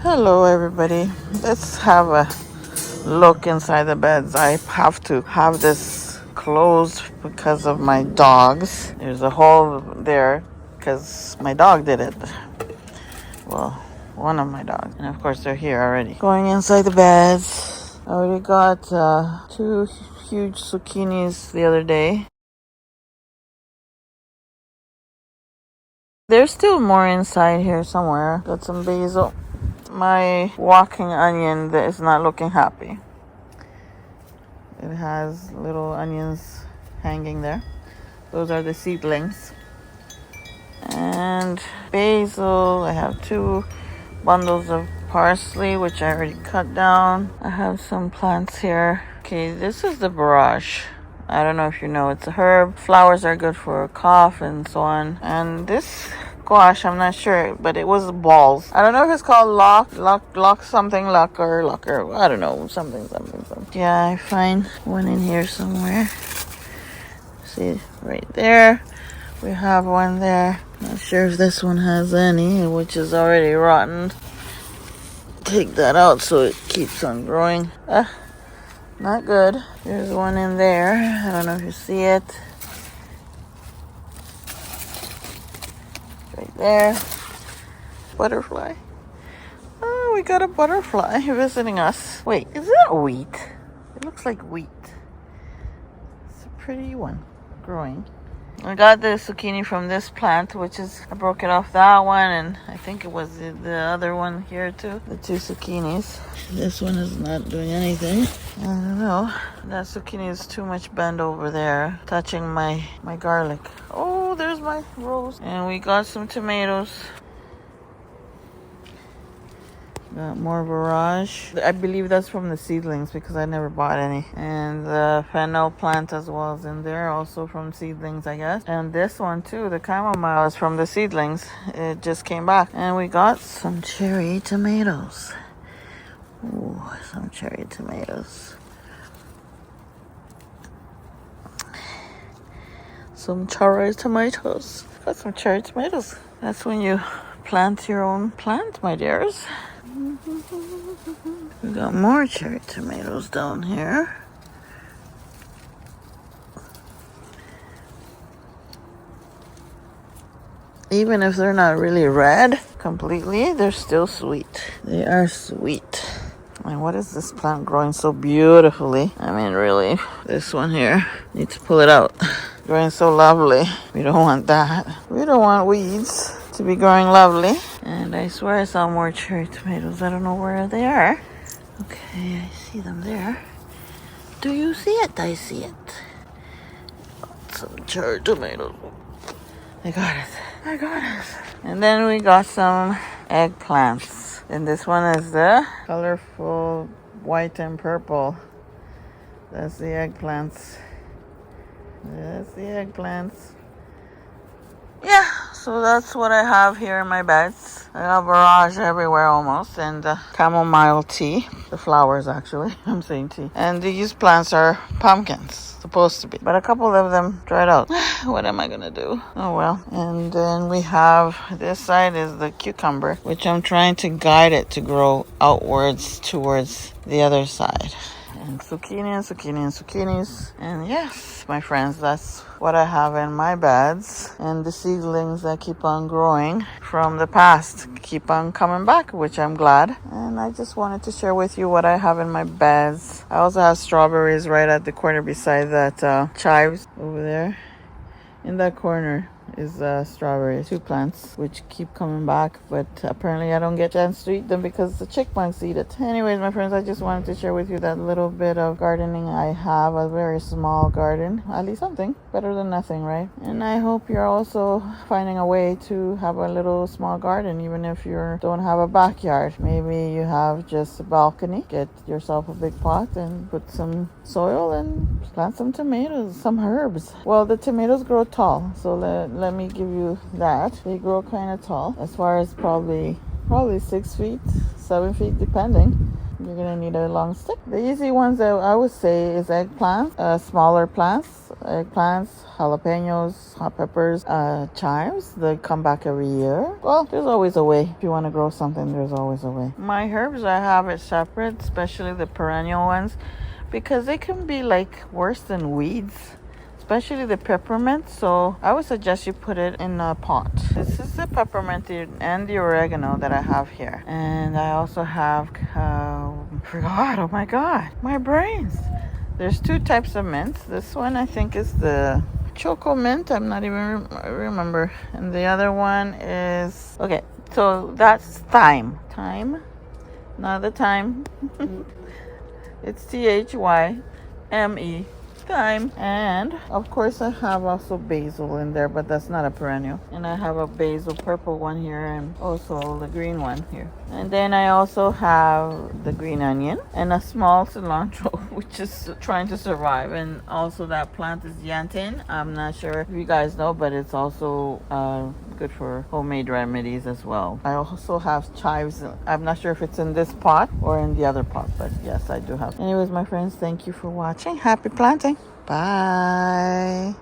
Hello, everybody. Let's have a look inside the beds. I have to have this closed because of my dogs. There's a hole there because my dog did it. Well, one of my dogs. And of course, they're here already. Going inside the beds. I already got two huge zucchinis the other day. There's still more inside here somewhere. Got some basil. My walking onion that is not looking happy. It has little onions hanging there. Those are the seedlings. And basil, I have 2 bundles of parsley, which I already cut down. I have some plants here. Okay, this is the borage. I don't know if you know, it's a herb. Flowers are good for cough and so on. And this squash, I'm not sure, but it was balls. I don't know if it's called lock something, locker. I don't know, something. Yeah, I find one in here somewhere. See, right there. We have one there. Not sure if this one has any, which is already rotten. Take that out so it keeps on growing. Not good. There's one in there. I don't know if you see it. Right there. Butterfly. Oh, we got a butterfly visiting us. Wait, is that wheat? It looks like wheat. It's a pretty one growing. I got the zucchini from this plant, I broke it off that one, and I think it was the other one here too. The 2 zucchinis. This one is not doing anything. I don't know. That zucchini is too much bent over there, touching my garlic. Oh, there's my rose. And we got some tomatoes. Got more borage. I believe that's from the seedlings because I never bought any. And the fennel plant as well is in there, also from seedlings, I guess. And this one too, the chamomile, is from the seedlings. It just came back. And we got some cherry tomatoes. Ooh, some cherry tomatoes. Some cherry tomatoes. Got some cherry tomatoes. That's when you plant your own plant, my dears. We got more cherry tomatoes down here. Even if they're not really red completely, they're still sweet. They are sweet. And what is this plant growing so beautifully? I mean, really, this one here, need to pull it out. Growing so lovely. We don't want that. We don't want weeds to be growing lovely. And I swear I saw more cherry tomatoes. I don't know where they are. Okay, I see them there. Do you see it? I see it. Some cherry tomatoes. I got it. And then we got some eggplants. And this one is the colorful white and purple. That's the eggplants. Yeah, so that's what I have here in my beds. I have borage everywhere almost, and chamomile tea. The flowers, actually. I'm saying tea. And these plants are pumpkins, supposed to be. But a couple of them dried out. What am I going to do? Oh, well. And then we have, this side is the cucumber, which I'm trying to guide it to grow outwards towards the other side. And zucchinis. And yes, my friends, that's what I have in my beds. And the seedlings that keep on growing from the past keep on coming back, which I'm glad. And I just wanted to share with you what I have in my beds. I also have strawberries right at the corner beside that chives over there. In that corner is strawberries, 2 plants, which keep coming back, but apparently I don't get a chance to eat them because the chipmunks eat it. Anyways, my friends, I just wanted to share with you that little bit of gardening I have, a very small garden, at least something, better than nothing, right? And I hope you're also finding a way to have a little small garden, even if you don't have a backyard. Maybe you have just a balcony, get yourself a big pot and put some soil and plant some tomatoes, some herbs. Well, the tomatoes grow tall, so let me give you that. They grow kind of tall, as far as probably 6 feet, 7 feet, depending. You're gonna need a long stick. The easy ones that I would say is eggplants, smaller plants, eggplants, jalapenos, hot peppers, chives. They come back every year. Well, there's always a way. If you want to grow something, there's always a way. My herbs, I have it separate, especially the perennial ones, because they can be like worse than weeds, especially the peppermint. So I would suggest you put it in a pot. This is the peppermint and the oregano that I have here. And I also have, forgot, oh my God, my brains. There's two types of mints. This one I think is the choco mint. I'm not even remember. And the other one is, okay, so that's thyme. Thyme, not the time. It's THYME. Thyme. And of course I have also basil in there, but that's not a perennial. And I have a basil purple one here and also the green one here. And then I also have the green onion and a small cilantro, which is trying to survive. And also that plant is yantin. I'm not sure if you guys know, but it's also good for homemade remedies as well. I also have chives. I'm not sure if it's in this pot or in the other pot, but yes, I do have. Anyways, my friends, thank you for watching. Happy planting. Bye.